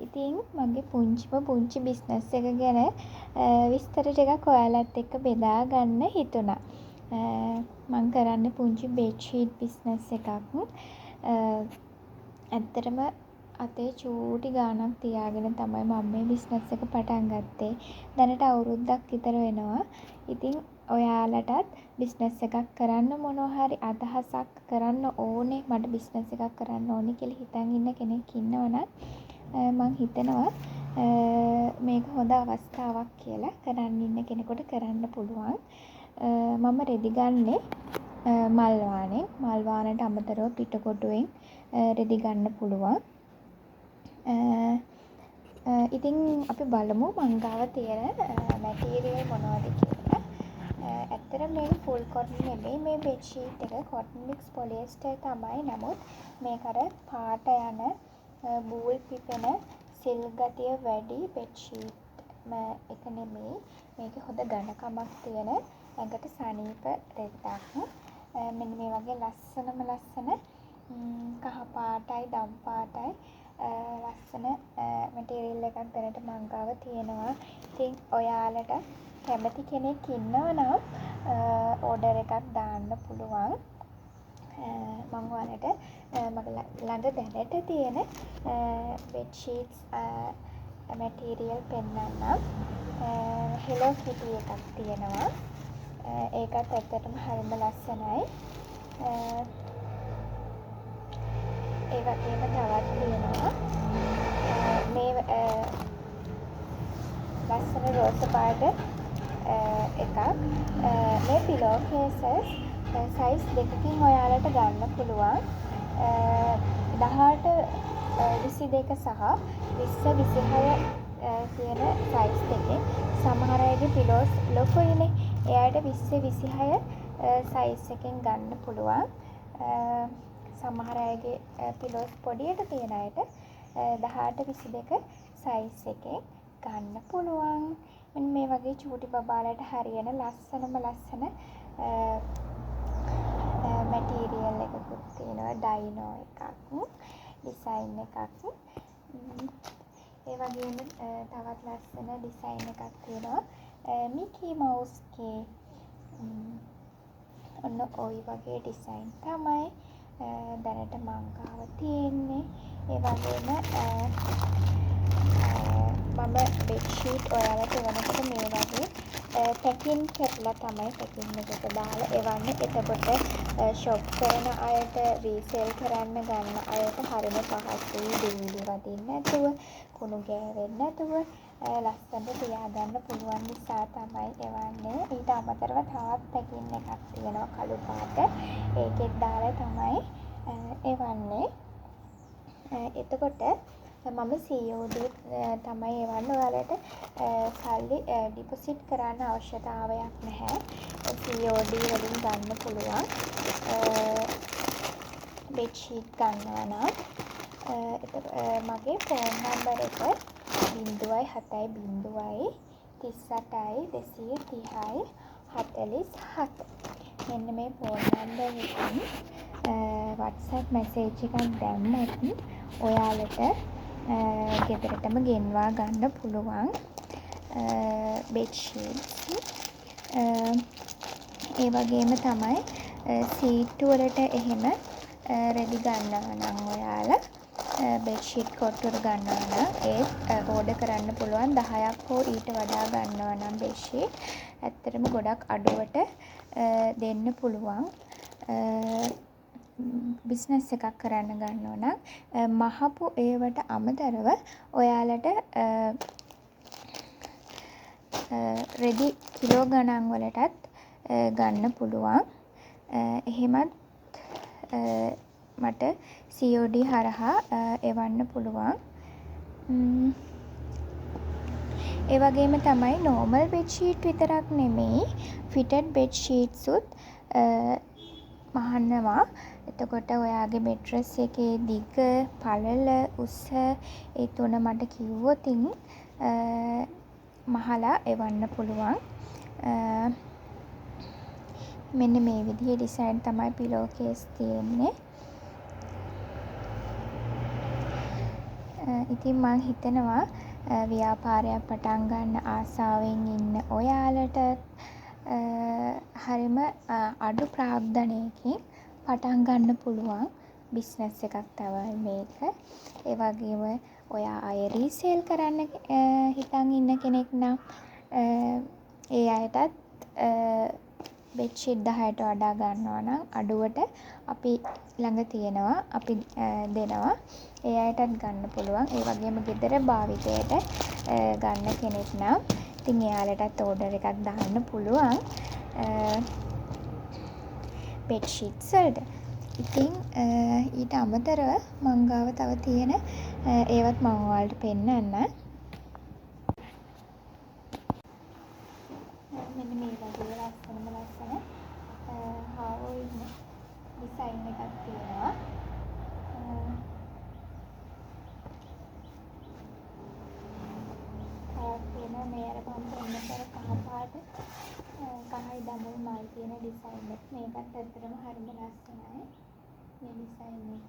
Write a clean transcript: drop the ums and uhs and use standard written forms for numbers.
ඉතින් මගේ පුංචි බිස්නස් එක ගැන විස්තර ටිකක් ඔයාලත් එක්ක බෙදා ගන්න හිතුණා. මං කරන්නේ පුංචි බෙඩ්ෂීට් බිස්නස් එකක්. ඇත්තටම අතේ චූටි ගාණක් තියාගෙන තමයි මම මේ බිස්නස් එක පටන් ගත්තේ. දැනට අවුරුද්දක් විතර වෙනවා. ඉතින් ඔයාලටත් බිස්නස් එකක් කරන්න මොනවා හරි අදහසක් කරන්න ඕනේ මට බිස්නස් එකක් කරන්න ඕනේ කියලා හිතන් ඉන්න කෙනෙක් ඉන්නවනම් මං හිතනවා මේක හොඳ අවස්ථාවක් කියලා. කරන්න ඉන්න කෙනෙකුට කරන්න පුළුවන්. මම රෙදි ගන්නේ මල් වාණෙන්. මල් වාණට අමතරව පිටකොටුවෙන් රෙදි ගන්න පුළුවන්. ඉතින් අපි බලමු මං ගාව තියෙන මැටීරියල් මොනවද කියලා. ඇත්තට මේක ෆුල් කොටන් නෙමෙයි මේ බෙඩ්ෂීට් එක. කොටන් මික්ස් පොලියස්ටර් තමයි. නමුත් මේක අර පාට යන බූල් පිපෙන සිල් ගතිය වැඩි බෙඩ්ෂීට් එක නෙමෙයි. මේක හොඳ ඝනකමක් තියෙන ඇඟට සනීප රෙද්දක්. මෙන්න මේ වගේ ලස්සන කහ පාටයි දම් පාටයි ලස්සන මැටීරියල් එකක් දැනට මං ගාව තියෙනවා. ඉතින් ඔයාලට කැමති කෙනෙක් ඉන්නවා නම් ඕඩර් එකක් දාන්න පුළුවන්. මම ඔයාලට මගේ ළඟ දැනට තියෙන බෙඩ්ෂීට්ස් මැටීරියල් පෙන්නන්නම්. හෙලෝ කිටි එකක් තියෙනවා. ඒකත් ඇත්තටම හරිම ලස්සනයි. ඒ වගේම තවත් තියෙනවා මේ ලස්සන රෝස පාට එකක්. මේ පිලෝ කේසස් සයිස් දෙකකින් ඔයාලට ගන්න පුළුවන්. 18 22 සහ 20 26 කියන සයිස් දෙකෙන්. සමහර අයගේ පිලෝස් ලොකුයිනේ. එයාට 20 26 සයිස් එකෙන් ගන්න පුළුවන්. සමහර අයගේ පිලෝස් පොඩියට තියෙන අයට 18 22 සයිස් එකෙන් ගන්න පුළුවන්. මෙන්න මේ වගේ චූටි බබාලට හරියන ලස්සන මැටීරියල් එකකුත් තියෙනවා. ඩයිනෝ එකක්, ඩිසයින් එකක්. ඒ වගේම තවත් ලස්සන ඩිසයින් එකක් තියෙනවා. මිකී මවුස්ගේ ඔන්න ওই වගේ ඩිසයින් තමයි දැනට මං ගාව තියෙන්නේ. ඒ වගේම මම බෙඩ්ෂීට් ඔයාලට එවනකොට මේ වගේ පැකින් කරලා තමයි පැකින් එකට දාලා එවන්නේ. එතකොට ෂොප් කරන අයට, රීසේල් කරන්න ගන්න අයට හරිම පහසුයි. දූවිලි වදින්න නැතුව, කුණු ගෑවෙන්නේ නැතුව ලස්සනට තියාගන්න පුළුවන් නිසා තමයි එවන්නේ. ඊට අමතරව තවත් පැකින් එකක් තියෙනවා කළු පාට. ඒකෙත් දාලා තමයි එවන්නේ. එතකොට මම COD තමයි එවන්නේ. ඔයාලට සල්ලි ඩිපොසිට් කරන්න අවශ්‍යතාවයක් නැහැ. COD වලින් ගන්න පුළුවන්. බෙඩ්ෂීට් ගන්නවා නම් මගේ ෆෝන් නම්බර් එක 070 38 230 47. මෙන්න මේ ෆෝන් නම්බර් එකෙන් WhatsApp මැසේජ් එකක් දැම්මොත් ඔයාලට ගෙදරටම ගෙන්වා ගන්න පුළුවන් බෙඩ්ෂීට්ස්. ඒ වගේම තමයි සීට්ටු වලට එහෙම රෙදි ගන්නවා නම් ඔයාලා බෙඩ්ෂීට් කොට්ටුර ගන්නවා නම් ඒත් ඕඩර් කරන්න පුළුවන්. 10ක් හෝ ඊට වඩා ගන්නවා නම් බෙඩ්ෂීට් ඇත්තටම ගොඩක් අඩුවට දෙන්න පුළුවන්. බිස්නස් එකක් කරන්න ගන්නවා නම් මහපු ඒවට අමතරව ඔයාලට රෙදි කිලෝ ගණන් වලටත් ගන්න පුළුවන්. එහෙමත් මට COD හරහා එවන්න පුළුවන්. ඒ වගේම තමයි නෝමල් බෙඩ්ෂීට් විතරක් නෙමෙයි ෆිටඩ් බෙඩ්ෂීට්ස් උත් මහනවා. එතකොට ඔයාගේ මෙට්‍රස් එකේ දිග, පළල, උස ඒ තුන මට කිව්වොතින් මහලා එවන්න පුළුවන්. මෙන්න මේ විදිහේ ඩිසයින් තමයි පිලෝ කේස් තියෙන්නේ. ඉතින් මං හිතනවා ව්‍යාපාරයක් පටන් ගන්න ආසාවෙන් ඉන්න ඔයාලට හරිම අඩු ප්‍රාග්ධනයකින් පටන් ගන්න පුළුවන් බිස්නස් එකක් තමයි මේක. ඒ වගේම ඔයා අය රීසේල් කරන්න හිතන් ඉන්න කෙනෙක් නම් ඒ අයටත් බෙඩ්ෂීට් 10ට වඩා ගන්නවා නම් අඩුවට අපි ළඟ තියෙනවා. අපි දෙනවා. ඒ අයටත් ගන්න පුළුවන්. ඒ වගේම ගෙදර භාවිතයට ගන්න කෙනෙක් නම් ඉතින් එයාලටත් ඕඩර් එකක් දාන්න පුළුවන් බෙඩ්ෂීට්ස් වලට. ඉතින් ඊට අමතරව මං ගාව තව තියෙන ඒවත් මම ඔයාලට පෙන්නන්නම්. මෙන්න මේ වගේ ලස්සනම ලස්සන හාවොයින් ඩිසයින් එකක් තියෙනවා. තියෙන මේ අර මම පෙන්න කර කහ පාට කහයි දමල් මල් තියෙන ඩිසයින් එක. මේකත් ඇත්තටම හරිම ලස්සනයි. මේ ඩිසයින් එක